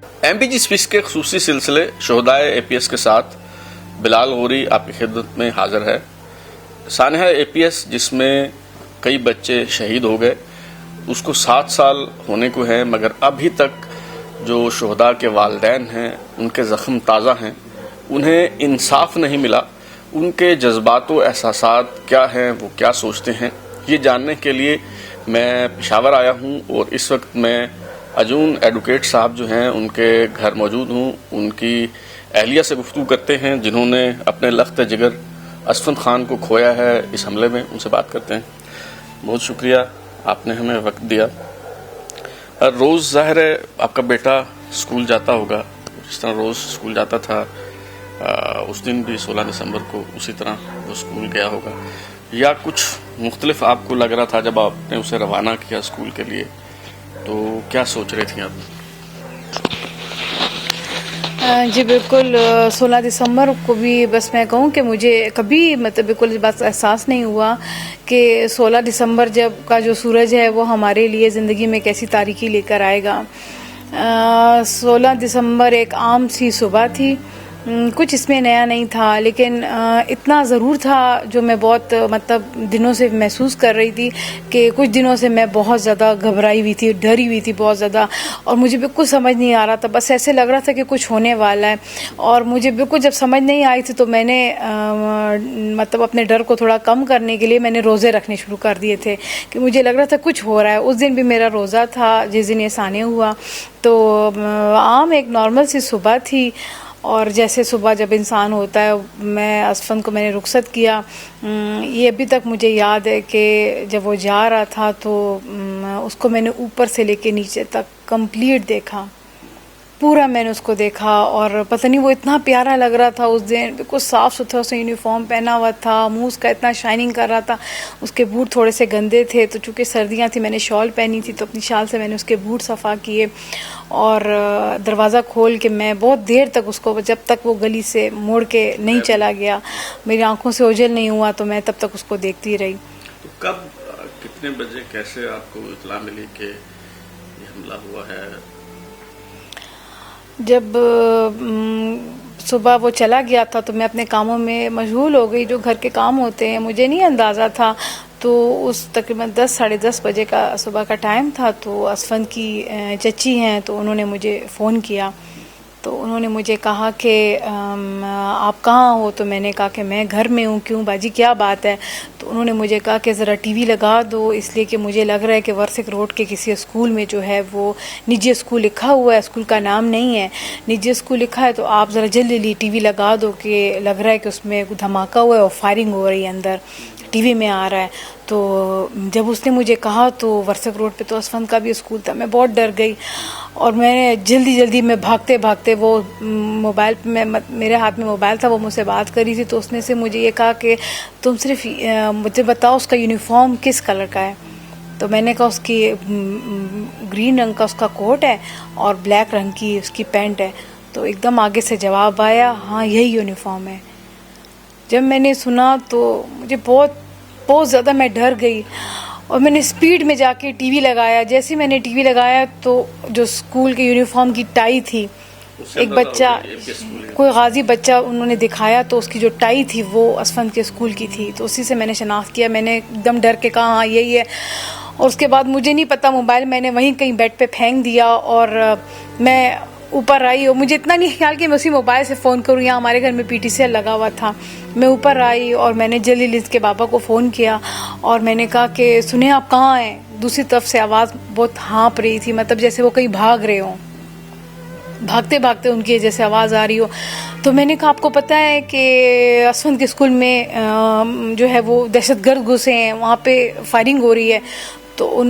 MP جی speech کے خصوصی سلسلے شہدائے APS کے ساتھ بلال غوری آپ کی خدمت میں حاضر ہے. سانحہ APS جس میں کئی بچے شہید ہو گئے، اس کو 7 سال ہونے کو ہیں، مگر ابھی تک جو شہداء کے والدین ہیں ان کے زخم تازہ ہیں، انہیں انصاف نہیں ملا. ان کے جذبات و احساسات کیا ہیں، وہ کیا سوچتے ہیں، یہ جاننے کے لیے میں پشاور آیا ہوں. اور اس وقت میں اجون ایڈوکیٹ صاحب جو ہیں ان کے گھر موجود ہوں. ان کی اہلیہ سے گفتگو کرتے ہیں جنہوں نے اپنے لخت جگر اسفند خان کو کھویا ہے اس حملے میں. ان سے بات کرتے ہیں. بہت شکریہ آپ نے ہمیں وقت دیا. روز ظاہر ہے آپ کا بیٹا اسکول جاتا ہوگا، جس طرح روز اسکول جاتا تھا، اس دن بھی 16 دسمبر کو اسی طرح وہ اسکول گیا ہوگا، یا کچھ مختلف آپ کو لگ رہا تھا جب آپ نے اسے روانہ کیا اسکول کے لیے؟ تو کیا سوچ رہے تھیں آپ؟ جی بالکل، 16 دسمبر کو بھی بس میں کہوں کہ مجھے کبھی بالکل اس بات کا احساس نہیں ہوا کہ 16 دسمبر جب کا جو سورج ہے وہ ہمارے لیے زندگی میں کیسی تاریکی لے کر آئے گا. 16 دسمبر ایک عام سی صبح تھی، کچھ اس میں نیا نہیں تھا، لیکن اتنا ضرور تھا جو میں بہت دنوں سے محسوس کر رہی تھی کہ کچھ دنوں سے میں بہت زیادہ گھبرائی ہوئی تھی، ڈری ہوئی تھی بہت زیادہ، اور مجھے بالکل سمجھ نہیں آ رہا تھا. بس ایسے لگ رہا تھا کہ کچھ ہونے والا ہے. اور مجھے بالکل جب سمجھ نہیں آئی تھی تو میں نے اپنے ڈر کو تھوڑا کم کرنے کے لیے میں نے روزے رکھنے شروع کر دیے تھے کہ مجھے لگ رہا تھا کچھ ہو رہا ہے. اس دن بھی میرا روزہ تھا جس دن یہ سانحہ ہوا. تو عام ایک نارمل سی صبح تھی، اور جیسے صبح جب انسان ہوتا ہے، میں اسفند کو میں نے رخصت کیا. یہ ابھی تک مجھے یاد ہے کہ جب وہ جا رہا تھا تو اس کو میں نے اوپر سے لے کے نیچے تک کمپلیٹ دیکھا، پورا میں نے اس کو دیکھا. اور پتہ نہیں وہ اتنا پیارا لگ رہا تھا اس دن، بالکل صاف ستھرا اس نے یونیفارم پہنا ہوا تھا، منہ اس کا اتنا شائننگ کر رہا تھا. اس کے بوٹ تھوڑے سے گندے تھے تو چونکہ سردیاں تھیں میں نے شال پہنی تھی تو اپنی شال سے میں نے اس کے بوٹ صفا کیے، اور دروازہ کھول کے میں بہت دیر تک اس کو، جب تک وہ گلی سے موڑ کے نہیں چلا گیا، میری آنکھوں سے اوجھل نہیں ہوا، تو میں تب تک اس کو دیکھتی رہی. تو کب، کتنے بجے، کیسے آپ کو اطلاع ملی کہ یہ حملہ ہوا ہے؟ جب صبح وہ چلا گیا تھا تو میں اپنے کاموں میں مشغول ہو گئی، جو گھر کے کام ہوتے ہیں. مجھے نہیں اندازہ تھا، تو اس تقریباً 10 ساڑھے 10 بجے کا صبح کا ٹائم تھا. تو اسفند کی چچی ہیں تو انہوں نے مجھے فون کیا، تو انہوں نے مجھے کہا کہ آپ کہاں ہو؟ تو میں نے کہا کہ میں گھر میں ہوں. کیوں باجی، کیا بات ہے؟ تو انہوں نے مجھے کہا کہ ذرا ٹی وی لگا دو، اس لیے کہ مجھے لگ رہا ہے کہ ورثک روڈ کے کسی اسکول میں جو ہے وہ نجی اسکول لکھا ہوا ہے، اسکول کا نام نہیں ہے، نجی اسکول لکھا ہے، تو آپ ذرا جلدی ٹی وی لگا دو کہ لگ رہا ہے کہ اس میں دھماکہ ہوا ہے اور فائرنگ ہو رہی ہے، اندر ٹی وی میں آ رہا ہے. تو جب اس نے مجھے کہا تو ورثک روڈ پہ تو اسفند کا بھی اسکول تھا، میں بہت ڈر گئی. اور میں نے جلدی میں بھاگتے وہ موبائل میں، میرے ہاتھ میں موبائل تھا، وہ مجھ سے بات کری تھی. تو اس نے سے مجھے یہ کہا کہ تم صرف مجھے بتاؤ اس کا یونیفارم کس کلر کا ہے؟ تو میں نے کہا اس کی گرین رنگ کا اس کا کوٹ ہے اور بلیک رنگ کی اس کی پینٹ ہے. تو ایک دم آگے سے جواب آیا، ہاں یہی یونیفارم ہے. جب میں نے سنا تو مجھے بہت زیادہ میں ڈر گئی، اور میں نے اسپیڈ میں جا کے ٹی وی لگایا. جیسے میں نے ٹی وی لگایا تو جو اسکول کے یونیفارم کی ٹائی تھی، ایک بچہ، کوئی غازی بچہ انہوں نے دکھایا، تو اس کی جو ٹائی تھی وہ اسفند کے اسکول کی تھی. تو اسی سے میں نے شناخت کیا. میں نے ایک دم ڈر کے کہا ہاں یہی ہے. اور اس کے بعد مجھے نہیں پتا، موبائل میں نے وہیں کہیں بیڈ پہ پھینک دیا، اور میں اوپر آئی. اور مجھے اتنا نہیں خیال کہ میں اسی موبائل سے فون کروں، یہاں ہمارے گھر میں PTCL لگا ہوا تھا. میں اوپر آئی اور میں نے جلدی اس کے بابا کو فون کیا، اور میں نے کہا کہ سنیں آپ کہاں ہیں؟ دوسری طرف سے آواز بہت ہانپ رہی تھی، جیسے وہ کہیں بھاگ رہے ہوں، بھاگتے ان کی جیسے آواز آ رہی ہو. تو میں نے کہا آپ کو پتہ ہے کہ اسفند کے اسکول میں جو ہے وہ دہشت گرد گھسے ہیں، وہاں پہ فائرنگ ہو رہی ہے. تو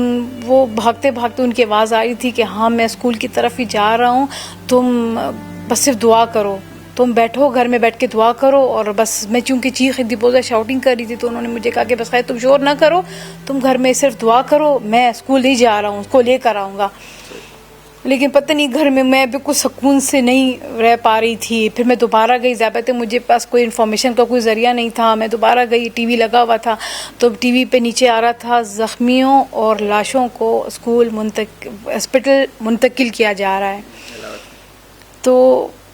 وہ بھاگتے ان کی آواز آ رہی تھی کہ ہاں میں اسکول کی طرف ہی جا رہا ہوں، تم بس صرف دعا کرو، تم بیٹھو گھر میں بیٹھ کے دعا کرو. اور بس میں چونکہ چیخ رہی تھی، بہت زیادہ شاؤٹنگ کر رہی تھی، تو انہوں نے مجھے کہا کہ بس خیر تم شور نہ کرو، تم گھر میں صرف دعا کرو، میں اسکول نہیں جا رہا ہوں، اس کو لے کر آؤں گا. لیکن پتہ نہیں گھر میں بالکل سکون سے نہیں رہ پا رہی تھی. پھر میں دوبارہ گئی، ضابطے مجھے پاس کوئی انفارمیشن کا کوئی ذریعہ نہیں تھا. میں دوبارہ گئی، ٹی وی لگا ہوا تھا، تو ٹی وی پہ نیچے آ رہا تھا زخمیوں اور لاشوں کو اسکول ہاسپٹل منتقل کیا جا رہا ہے. تو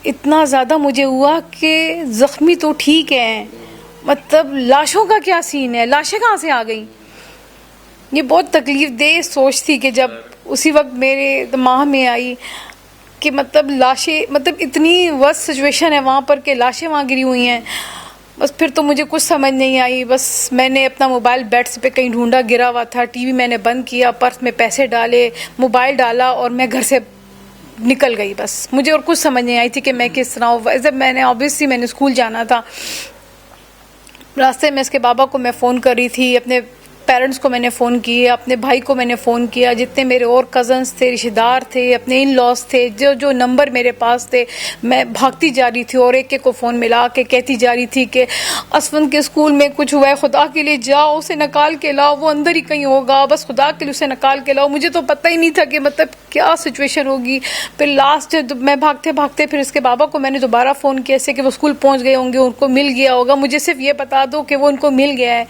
اتنا زیادہ مجھے ہوا کہ زخمی تو ٹھیک ہیں، مطلب لاشوں کا کیا سین ہے، لاشیں کہاں سے آ گئیں. یہ بہت تکلیف دہ سوچ تھی کہ جب اسی وقت میرے دماغ میں آئی کہ مطلب لاشیں، مطلب اتنی ورسٹ سچویشن ہے وہاں پر کہ لاشیں وہاں گری ہوئی ہیں. بس پھر تو مجھے کچھ سمجھ نہیں آئی. بس میں نے اپنا موبائل بیڈ پہ کہیں ڈھونڈا، گرا ہوا تھا. ٹی وی میں نے بند کیا، پرس میں پیسے ڈالے، موبائل ڈالا اور میں گھر سے نکل گئی. بس مجھے اور کچھ سمجھ نہیں آئی تھی کہ میں کس طرح. جب میں نے آبویسلی میں نے اسکول جانا تھا، راستے میں اس کے بابا کو میں فون کر رہی تھی، اپنے پیرنٹس کو میں نے فون کیا، اپنے بھائی کو میں نے فون کیا، جتنے میرے اور کزنس تھے، رشتہ دار تھے، اپنے ان لاس تھے، جو نمبر میرے پاس تھے، میں بھاگتی جا رہی تھی اور ایک ایک کو فون ملا کے کہتی جا رہی تھی کہ اسفن کے اسکول میں کچھ ہوا ہے، خدا کے لیے جاؤ، اسے نکال کے لاؤ، وہ اندر ہی کہیں ہوگا، بس خدا کے لیے اسے نکال کے لاؤ. مجھے تو پتہ ہی نہیں تھا کہ مطلب کیا سچویشن ہوگی. پھر لاسٹ میں بھاگتے بھاگتے پھر اس کے بابا کو میں نے دوبارہ فون کیا، ایسے کہ وہ اسکول پہنچ گئے ہوں گے، ان کو مل گیا ہوگا، مجھے صرف یہ بتا دو کہ وہ ان کو مل گیا ہے.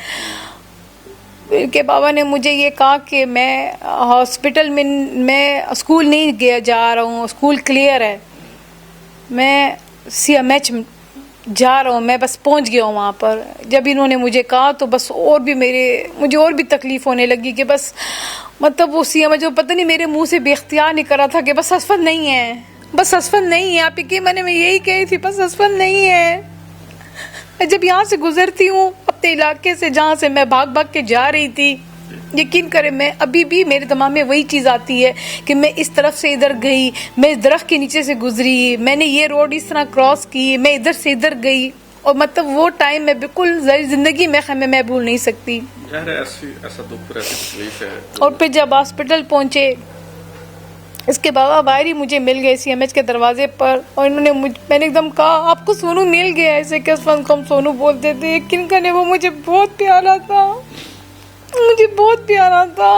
ان کے بابا نے مجھے یہ کہا کہ میں ہاسپٹل میں اسکول نہیں گیا جا رہا ہوں، اسکول کلیئر ہے، میں سی ایم ایچ جا رہا ہوں، میں بس پہنچ گیا ہوں وہاں پر. جب انہوں نے مجھے کہا تو بس اور بھی مجھے اور بھی تکلیف ہونے لگی کہ بس مطلب وہ سی ایم ایچ پتہ نہیں میرے منہ سے بے اختیار نہیں کر رہا تھا کہ بس اسفن نہیں ہے، بس اسفن نہیں ہے. آپ کی میں یہی کہی تھی، بس اسفن نہیں ہے. جب یہاں سے گزرتی ہوں اپنے علاقے سے جہاں سے میں بھاگ بھاگ کے جا رہی تھی، یقین کریں میں ابھی بھی میرے دماغ میں وہی چیز آتی ہے کہ میں اس طرف سے ادھر گئی، میں اس درخت کے نیچے سے گزری، میں نے یہ روڈ اس طرح کراس کی، میں ادھر سے ادھر گئی. اور مطلب وہ ٹائم میں بالکل زندگی میں بھول نہیں سکتی. ایسا دکھ، ایسی تکلیف ہے. اور پھر جب ہاسپٹل پہنچے، اس کے بابا باہر ہی مجھے مل گئے سی ایم ایچ کے دروازے پر، اور انہوں نے میں نے ایک دم کہا آپ کو سونو مل گیا. ایسے کہ اسفن کو ہم سونو بولتے تھے. یقین کرنے وہ مجھے بہت پیارا تھا، مجھے بہت پیارا تھا.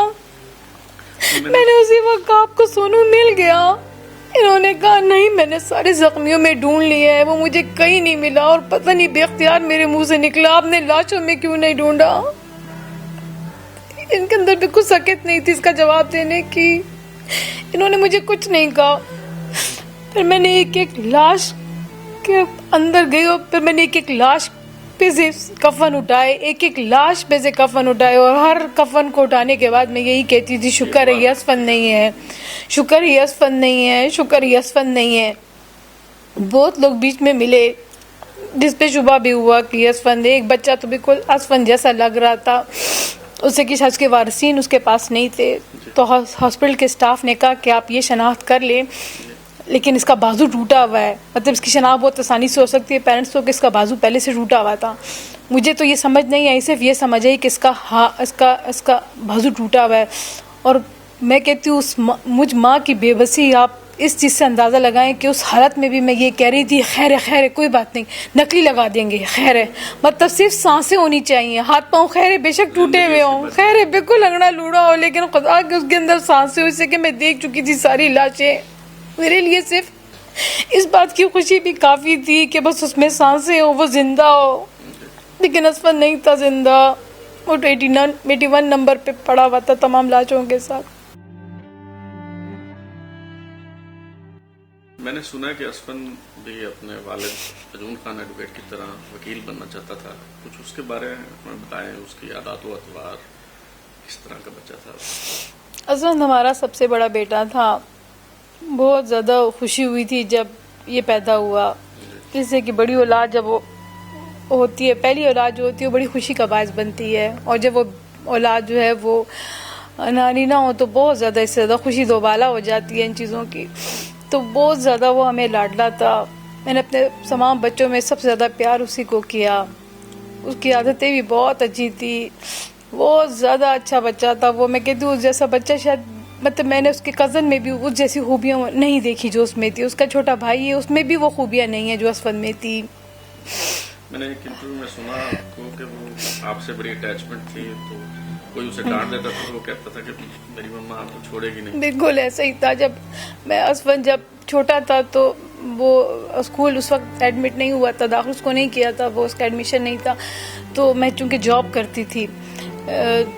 میں نے اسی وقت کہا آپ کو سونو مل گیا. انہوں نے کہا نہیں، میں نے سارے زخمیوں میں ڈھونڈ لیا ہے، وہ مجھے کہیں نہیں ملا، اور پتہ نہیں بے اختیار میرے منہ سے نکلا آپ نے لاشوں میں کیوں نہیں ڈھونڈا. ان کے اندر بالکل سکت نہیں تھی اس کا جواب دینے کی. انہوں نے مجھے کچھ نہیں کہا. پھر میں نے ایک ایک لاش کے اندر گئی اور پھر میں نے ایک ایک لاش پہ سے کفن اٹھائے، ایک ایک لاش پہ سے کفن اٹھائے، اور ہر کفن کو اٹھانے کے بعد میں یہی کہتی تھی شکر ہے یہ اسفن نہیں ہے، شکر ہے یہ اسفن نہیں ہے، شکر ہے یہ اسفن نہیں ہے. بہت لوگ بیچ میں ملے جس پہ شبہ بھی ہوا کہ یہ اسفن ہے. ایک بچہ تو بالکل اسفن جیسا لگ رہا تھا، اسے کی شخص کے وارثین اس کے پاس نہیں تھے، تو ہاسپٹل کے اسٹاف نے کہا کہ آپ یہ شناخت کر لیں، لیکن اس کا بازو ٹوٹا ہوا ہے. مطلب اس کی شناخت بہت آسانی سے ہو سکتی ہے، پیرنٹس کو کہ اس کا بازو پہلے سے ٹوٹا ہوا تھا. مجھے تو یہ سمجھ نہیں آئی، صرف یہ سمجھ آئی کہ اس کا بازو ٹوٹا ہوا ہے. اور میں کہتی ہوں مجھ ماں کی بے بسی آپ اس چیز سے اندازہ لگائیں کہ اس حالت میں بھی میں یہ کہہ رہی تھی خیر ہے کوئی بات نہیں، نکلی لگا دیں گے، خیر ہے. مطلب صرف سانسیں ہونی چاہیے، ہاتھ پاؤں خیر ہے بے شک ٹوٹے ہوئے ہوں، خیر ہے بالکل لنگڑا لوڑا ہو، لیکن خدا کے اس کے اندر سانسیں ہو. اس سے کہ میں دیکھ چکی تھی ساری لاشیں، میرے لیے صرف اس بات کی خوشی بھی کافی تھی کہ بس اس میں سانسیں ہو، وہ زندہ ہو. لیکن اسفن نہیں تھا زندہ، وہ 81 نمبر پہ پڑا ہوا تھا تمام لاشوں کے ساتھ. میں نے سنا کہ اسفن بھی اپنے والد ارجن خان ایڈوکیٹ کی طرح وکیل بننا چاہتا تھا، کچھ اس کے بارے میں بتائیں، اس کی عادات و اطوار کس طرح کا بچہ تھا؟ اسفن ہمارا سب سے بڑا بیٹا تھا. بہت زیادہ خوشی ہوئی تھی جب یہ پیدا ہوا، اس سے کہ بڑی اولاد جب وہ ہوتی ہے، پہلی اولاد جو ہوتی ہے وہ بڑی خوشی کا باعث بنتی ہے، اور جب وہ اولاد جو ہے وہ ناری نہ ہو تو بہت زیادہ اس سے زیادہ خوشی دوبالا ہو جاتی ہے ان چیزوں کی. تو بہت زیادہ وہ ہمیں لاڈلا تھا. میں نے اپنے تمام بچوں میں سب سے زیادہ پیار اسی کو کیا. اس کی عادتیں بھی بہت اچھی تھی، بہت زیادہ اچھا بچہ تھا وہ. میں کہتی ہوں اس جیسا بچہ شاید مطلب میں نے اس کے کزن میں بھی اس جیسی خوبیاں نہیں دیکھی جو اس میں تھی. اس کا چھوٹا بھائی ہے، اس میں بھی وہ خوبیاں نہیں ہیں جو اسفن میں تھی. میں نے ایک انٹرویو میں سنا آپ کو کہ وہ آپ سے بڑی اٹیچمنٹ تھی، تو کوئی اسے ڈانٹ دیتا تھا وہ کہتا تھا کہ میری مما آپ کو چھوڑے گی نہیں. بالکل ایسا ہی تھا. اسفن جب چھوٹا تھا تو وہ اسکول اس وقت ایڈمٹ نہیں ہوا تھا، داخل اس کو نہیں کیا تھا، وہ اس کا ایڈمیشن نہیں تھا. تو میں چونکہ جاب کرتی تھی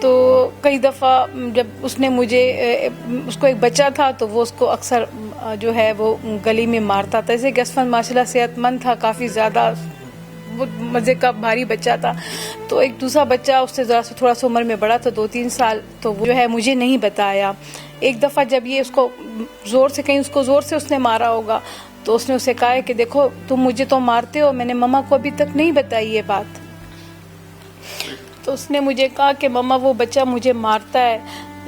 تو کئی دفعہ جب اس نے مجھے اس کو ایک بچہ تھا تو وہ اس کو اکثر جو ہے وہ گلی میں مارتا تھا. جیسے کہ اسفند ماشاء اللہ صحت مند تھا, کافی زیادہ مزے کا بھاری بچہ تھا. تو ایک دوسرا بچہ اس سے ذرا سا تھوڑا سا عمر میں بڑا تھا, 2-3 سال, تو وہ جو ہے مجھے نہیں بتایا. ایک دفعہ جب یہ اس کو زور سے اس نے مارا ہوگا تو اس نے اسے کہا ہے کہ دیکھو تم مجھے تو مارتے ہو, میں نے مما کو ابھی تک نہیں بتائی یہ بات. تو اس نے مجھے کہا کہ مما وہ بچہ مجھے مارتا ہے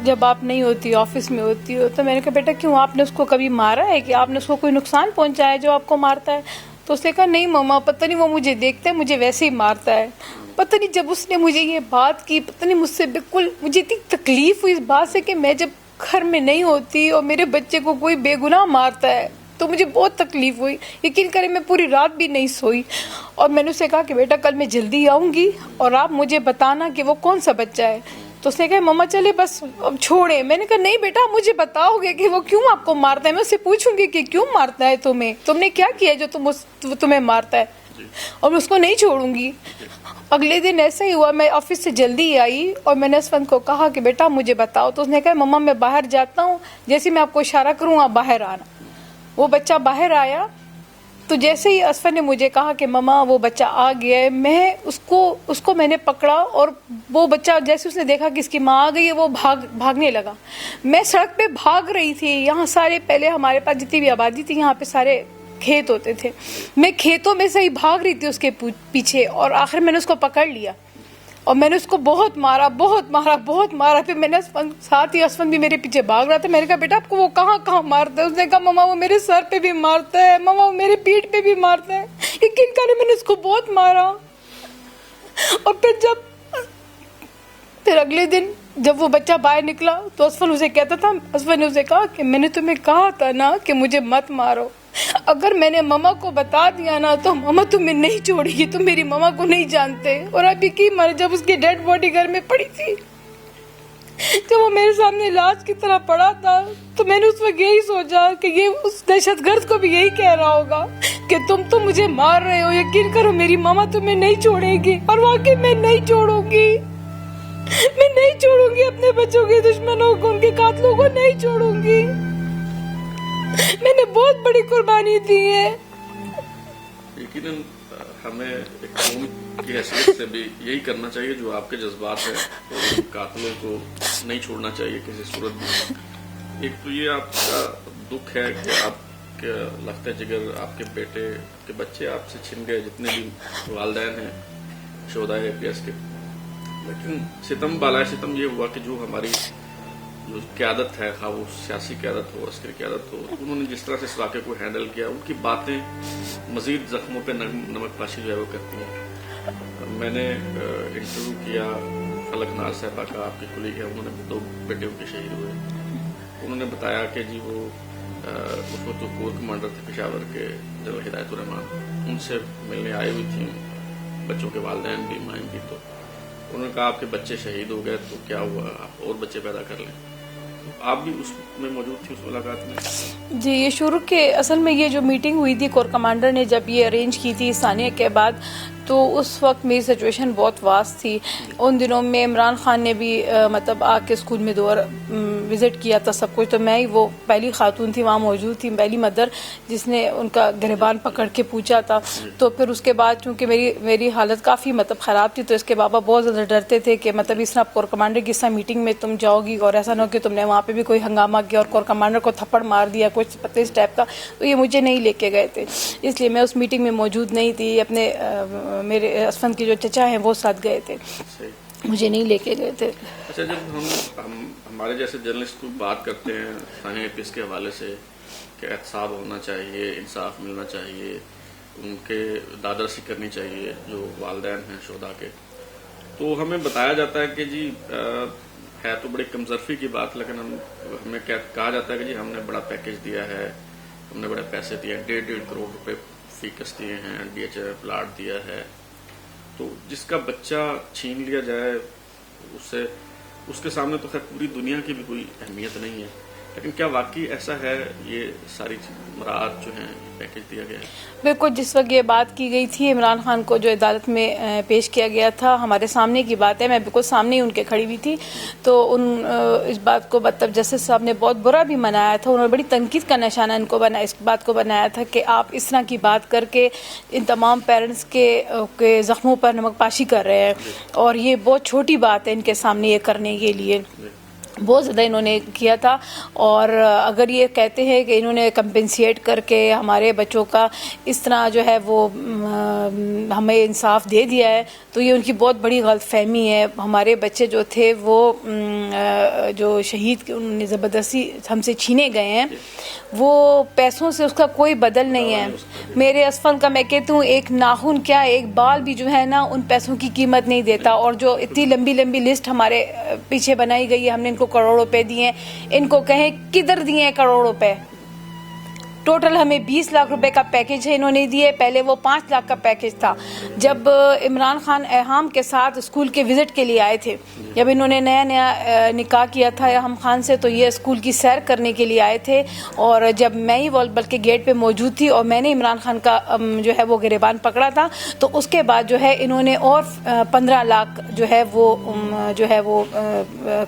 جب آپ نہیں ہوتی, آفس میں ہوتی ہو. تو میں نے کہا بیٹا کیوں, آپ نے اس کو کبھی مارا ہے, کہ آپ نے اس کو کوئی نقصان پہنچایا ہے جو آپ کو مارتا ہے؟ تو اس نے کہا نہیں مما, پتہ نہیں وہ مجھے دیکھتا ہے, مجھے ویسے ہی مارتا ہے. پتہ نہیں جب اس نے مجھے یہ بات کی, پتہ نہیں مجھ سے بالکل مجھے اتنی تکلیف ہوئی اس بات سے کہ میں جب گھر میں نہیں ہوتی اور میرے بچے کو کوئی بے گناہ مارتا ہے تو مجھے بہت تکلیف ہوئی. یقین کریں میں پوری رات بھی نہیں سوئی. اور میں نے اسے کہا کہ بیٹا کل میں جلدی آؤں گی اور آپ مجھے بتانا کہ وہ کون سا بچہ ہے. تو اس نے کہا مما چلے بس اب چھوڑے. میں نے کہا نہیں بیٹا مجھے بتاؤ گے کہ وہ کیوں آپ کو مارتا ہے, میں اس سے پوچھوں گی کہ کیوں مارتا ہے تمہیں, تم نے کیا کیا ہے جو تمہیں مارتا ہے, اور میں اس کو نہیں چھوڑوں گی. اگلے دن ایسا ہی ہوا, میں آفس سے جلدی آئی اور میں نے اسفند کو کہا کہ بیٹا مجھے بتاؤ. تو اس نے کہا مما میں باہر جاتا ہوں, جیسے میں آپ کو اشارہ کروں آپ باہر آنا. وہ بچہ باہر آیا تو جیسے ہی اسفند نے مجھے کہا کہ مما وہ بچہ آ گیا ہے, میں اس کو میں نے پکڑا, اور وہ بچہ جیسے اس نے دیکھا کہ اس کی ماں آ گئی ہے وہ بھاگنے لگا. میں سڑک پہ بھاگ رہی تھی, یہاں سارے پہلے ہمارے پاس جتنی بھی آبادی تھی یہاں پہ سارے کھیت ہوتے تھے, میں کھیتوں میں سے ہی بھاگ رہی تھی اس کے پیچھے, اور آخر میں نے اس کو پکڑ لیا اور میں نے اس کو بہت مارا. پھر میں نے ساتھ ہی اسفند بھی میرے پیچھے بھاگ رہا تھا. میں نے کہا بیٹا آپ کو وہ کہاں مارتا ہے؟ اس نے کہا مما وہ میرے سر پہ بھی مارتا ہے, مما وہ میرے پیٹھ پہ بھی مارتا ہے. یقین کریں میں نے اس کو بہت مارا. اور پھر اگلے دن جب وہ بچہ باہر نکلا تو اسفند اسے کہتا تھا, اسفند نے اسے کہا کہ میں نے تمہیں کہا تھا نا کہ مجھے مت مارو, اگر میں نے مما کو بتا دیا نا تو مما تمہیں نہیں چھوڑے گی, تم میری مما کو نہیں جانتے. اور ابھی کی مر جب اس کی ڈیڈ باڈی گھر میں پڑی تھی, جب وہ میرے سامنے لاش کی طرح پڑا تھا, تو میں نے اس وقت یہی سوچا کہ یہ اس دہشت گرد کو بھی یہی کہہ رہا ہوگا کہ تم تو مجھے مار رہے ہو, یقین کرو میری مما تمہیں نہیں چھوڑے گی. اور واقعی میں نہیں چھوڑوں گی اپنے بچوں کے دشمنوں کو, ان کے قاتلوں کو نہیں چھوڑوں گی. میں نے بہت بڑی قربانی دی ہے. یقیناً ہمیں ایک قوم کی حیثیت سے بھی یہی کرنا چاہیے جو آپ کے جذبات ہیں, اور قاتلوں کو نہیں چھوڑنا چاہیے کسی صورت میں. ایک تو یہ آپ کا دکھ ہے کہ آپ کے لخت جگر آپ کے بیٹے کے بچے آپ سے چھن گئے, جتنے بھی والدین ہیں شہدائے اے پی ایس کے. لیکن ستم بالائے ستم یہ ہوا کہ جو ہماری جو قیادت ہے, خواہ وہ سیاسی قیادت ہو, عسکری قیادت ہو, انہوں نے جس طرح سے اس واقعے کو ہینڈل کیا, ان کی باتیں مزید زخموں پہ نمک پاشی جو ہے وہ کرتی ہیں. میں نے انٹرویو کیا فلک ناز صاحبہ کا, آپ کی کلیگ ہے, انہوں نے 2 بیٹے ان کے شہید ہوئے. انہوں نے بتایا کہ جی وہ اس وقت جو کور کمانڈر تھے پشاور کے جنرل ہدایت الرحمان, ان سے ملنے آئی ہوئی تھیں بچوں کے والدین بھی, مائیں بھی. تو انہوں نے کہا آپ کے بچے شہید ہو گئے تو کیا ہوا, آپ اور بچے پیدا کر لیں. آپ بھی اس میں موجود تھی اس ملاقات میں؟ جی, یہ شروع کے اصل میں یہ جو میٹنگ ہوئی تھی کور کمانڈر نے جب یہ ارینج کی تھی ثانیہ کے بعد, تو اس وقت میری سچویشن بہت واست تھی. ان دنوں میں عمران خان نے بھی مطلب آ کے اسکول میں 2 بار وزٹ کیا تھا سب کچھ. تو میں ہی وہ پہلی خاتون تھی وہاں موجود تھی, پہلی مدر جس نے ان کا گریبان پکڑ کے پوچھا تھا. تو پھر اس کے بعد چونکہ میری حالت کافی مطلب خراب تھی, تو اس کے بابا بہت زیادہ ڈرتے تھے کہ مطلب اس طرح کور کمانڈر کی اس طرح میٹنگ میں تم جاؤ گی اور ایسا نہ ہو کہ تم نے وہاں پہ بھی کوئی ہنگامہ کیا اور کور کمانڈر کو تھپڑ مار دیا, کچھ پتہ اس ٹائپ کا. تو یہ مجھے نہیں لے کے گئے تھے, اس لیے میں اس میٹنگ میں موجود نہیں تھی. اپنے میرے اسفند کے جو چچا ہیں وہ ساتھ گئے تھے, مجھے نہیں لے کے گئے تھے. اچھا, جب ہم ہمارے جیسے جرنلسٹ کو بات کرتے ہیں ثانیہ اے پی ایس کے حوالے سے کہ احتساب ہونا چاہیے, انصاف ملنا چاہیے, ان کے دادرسی کرنی چاہیے جو والدین ہیں شہداء کے, تو ہمیں بتایا جاتا ہے کہ جی ہے تو بڑی کمزرفی کی بات, لیکن ہمیں کہا جاتا ہے کہ جی ہم نے بڑا پیکیج دیا ہے, ہم نے بڑے پیسے دیے ہیں, 1.5 کروڑ روپے فیکس دیے ہیں, ڈی ایچ اے پلاٹ دیا ہے. تو جس کا بچہ چھین لیا جائے اس کے سامنے تو خیر پوری دنیا کی بھی کوئی اہمیت نہیں ہے, لیکن کیا واقعی ایسا ہے یہ ساری مراعات جو ہیں پیکج دیا گیا ہے؟ بالکل، جس وقت یہ بات کی گئی تھی عمران خان کو جو عدالت میں پیش کیا گیا تھا، ہمارے سامنے کی بات ہے، میں بالکل سامنے ہی ان کے کھڑی ہوئی تھی، تو اس بات کو مطلب جسٹس صاحب نے بہت برا بھی منایا تھا. انہوں نے بڑی تنقید کا نشانہ اس بات کو بنایا تھا کہ آپ اس طرح کی بات کر کے ان تمام پیرنٹس کے زخموں پر نمک پاشی کر رہے ہیں، اور یہ بہت چھوٹی بات ہے ان کے سامنے یہ کرنے کے لیے. بہت زیادہ انہوں نے کیا تھا. اور اگر یہ کہتے ہیں کہ انہوں نے کمپنسیٹ کر کے ہمارے بچوں کا اس طرح جو ہے وہ ہمیں انصاف دے دیا ہے، تو یہ ان کی بہت بڑی غلط فہمی ہے. ہمارے بچے جو تھے وہ جو شہید انہوں نے زبردستی ہم سے چھینے گئے ہیں، وہ پیسوں سے اس کا کوئی بدل نہیں ہے. میرے اسفل کا میں کہتی ہوں ایک ناخن کیا ایک بال بھی جو ہے نا ان پیسوں کی قیمت نہیں دیتا. اور جو اتنی لمبی لمبی لسٹ ہمارے پیچھے بنائی گئی ہے، ہم نے ان کو کروڑ روپے دیے ہیں، ان کو کہیں کدھر دیے ہیں کروڑ روپے؟ ٹوٹل ہمیں 20 لاکھ روپے کا پیکج ہے انہوں نے دیے، پہلے وہ 5 لاکھ کا پیکج تھا. جب عمران خان احام کے ساتھ اسکول کے وزٹ کے لیے آئے تھے، جب انہوں نے نیا نکاح کیا تھا احام خان سے، تو یہ اسکول کی سیر کرنے کے لیے آئے تھے. اور جب میں ہی بلکہ گیٹ پہ موجود تھی اور میں نے عمران خان کا جو ہے وہ گریبان پکڑا تھا، تو اس کے بعد جو ہے انہوں نے اور 15 لاکھ جو ہے وہ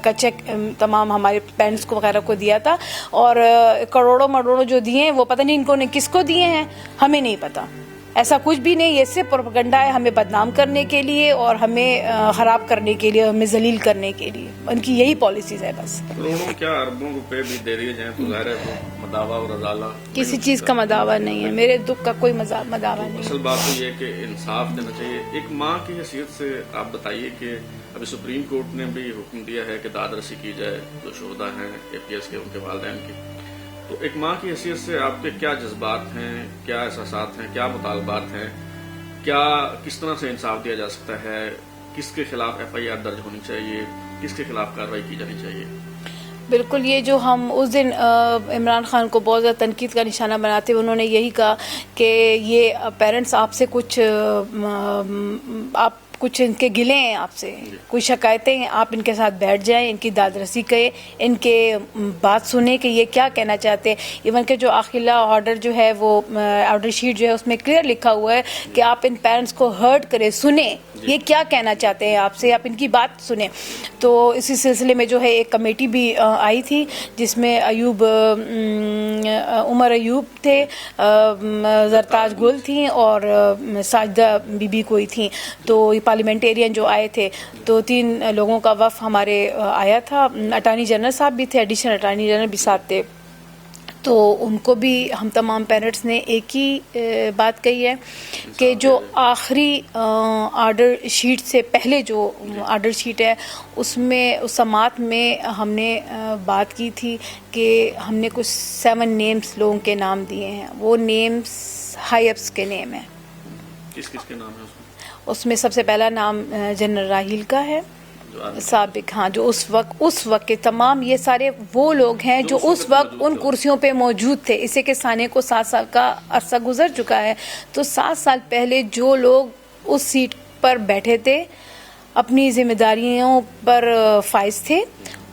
کا چیک تمام ہمارے پیرنٹس کو وغیرہ کو دیا تھا. اور کروڑوں مروڑوں جو دیے ہیں وہ پتہ نہیں ان کو نے کس کو دیے ہیں، ہمیں نہیں پتا. ایسا کچھ بھی نہیں، یہ صرف پروپیگنڈا ہے ہمیں بدنام کرنے کے لیے اور ہمیں خراب کرنے کے لیے، ہمیں ذلیل کرنے کے لیے. ان کی یہی پالیسیز ہے بس. کروڑوں کیا اربوں روپے بھی دے دیے جائیں تو ظاہر ہے وہ مداوا اور ازالہ کسی چیز کا مداوا نہیں ہے. میرے دکھ کا کوئی مداوا نہیں. اصل بات تو یہ ہے کہ انصاف دینا چاہیے. ایک ماں کی حیثیت سے آپ بتائیے کہ ابھی سپریم کورٹ نے بھی حکم دیا ہے کہ داد رسی کی جائے جو شہدا ہیں APS کے، ان کے والدین کی. تو ایک ماں کی حیثیت سے آپ کے کیا جذبات ہیں، کیا احساسات ہیں، کیا مطالبات ہیں، کس طرح سے انصاف دیا جا سکتا ہے، کس کے خلاف FIR درج ہونی چاہیے، کس کے خلاف کارروائی کی جانی چاہیے؟ بالکل، یہ جو ہم اس دن عمران خان کو بہت زیادہ تنقید کا نشانہ بناتے ہوئے انہوں نے یہی کہا کہ یہ پیرنٹس آپ سے کچھ ان کے گلے ہیں، آپ سے کوئی شکایتیں ہیں، آپ ان کے ساتھ بیٹھ جائیں، ان کی داد رسی کریں، ان کے بات سنیں کہ یہ کیا کہنا چاہتے ہیں. ایون کہ جو آخلا آرڈر جو ہے وہ آرڈر شیٹ جو ہے اس میں کلیئر لکھا ہوا ہے کہ آپ ان پیرنٹس کو ہرٹ کریں، سنیں یہ کیا کہنا چاہتے ہیں آپ سے، آپ ان کی بات سنیں. تو اسی سلسلے میں جو ہے ایک کمیٹی بھی آئی تھی جس میں عمر ایوب تھے، زرتاج گل تھیں اور ساجدہ بی بی کوئی تھیں. تو پارلیمنٹیرین جو آئے تھے، تو 3 لوگوں کا وفد ہمارے آیا تھا. اٹارنی جنرل صاحب بھی تھے، ایڈیشنل اٹارنی جنرل بھی ساتھ تھے. تو ان کو بھی ہم تمام پیرنٹس نے ایک ہی بات کہی ہے کہ جو آخری آرڈر شیٹ سے پہلے جو آرڈر شیٹ ہے اس سماعت میں ہم نے بات کی تھی کہ ہم نے کچھ 7 نیمز لوگوں کے نام دیے ہیں. وہ نیمز ہائی اپس کے نیم ہیں. کس کے نام ہے اس میں سب سے پہلا نام جنرل راحیل کا ہے سابق، ہاں، جو اس وقت کے تمام یہ سارے وہ لوگ ہیں جو اس وقت ان کرسیوں پہ موجود تھے. اسے کہ سانے کو 7 سال کا عرصہ گزر چکا ہے، تو 7 سال پہلے جو لوگ اس سیٹ پر بیٹھے تھے، اپنی ذمہ داریوں پر فائز تھے،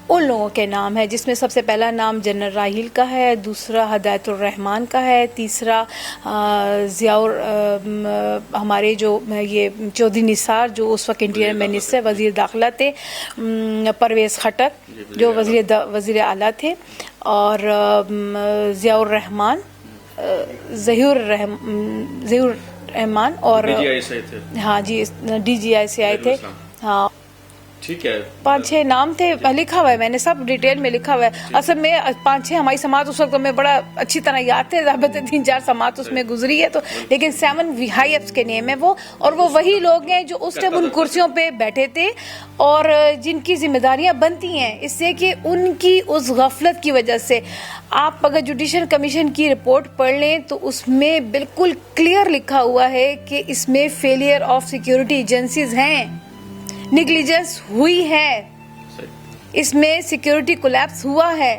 ان لوگوں کے نام ہے، جس میں سب سے پہلا نام جنرل راحیل کا ہے، دوسرا ہدایت الرحمان کا ہے، تیسرا ہمارے جو یہ چودھری نثار جو اس وقت انٹیریئر منسٹر وزیر داخلہ تھے، پرویز خٹک جو وزیر اعلیٰ تھے، اور ضیاء الرحمان اور ہاں جی DGI سے آئے تھے. ہاں ٹھیک ہے، 5-6 نام تھے، لکھا ہوا ہے، میں نے سب ڈیٹیل میں لکھا ہوا ہے. اصل میں 5-6 ہماری سماعت اس وقت میں بڑا اچھی طرح یاد تھے، 3-4 سماعت اس میں گزری ہے، تو لیکن 7 ہائی اپس کے نیم ہے وہ، اور وہ وہی لوگ ہیں جو اس ٹائم ان کرسیوں پہ بیٹھے تھے اور جن کی ذمہ داریاں بنتی ہیں اس سے کہ ان کی اس غفلت کی وجہ سے. آپ اگر جوڈیشل کمیشن کی رپورٹ پڑھ لیں تو اس میں بالکل کلیئر لکھا ہوا ہے کہ اس میں فیلئر آف سیکورٹی ایجنسیز ہیں، نیگلیجنس ہوئی ہے، اس میں سیکیورٹی کولیپس ہوا ہے.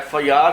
FIR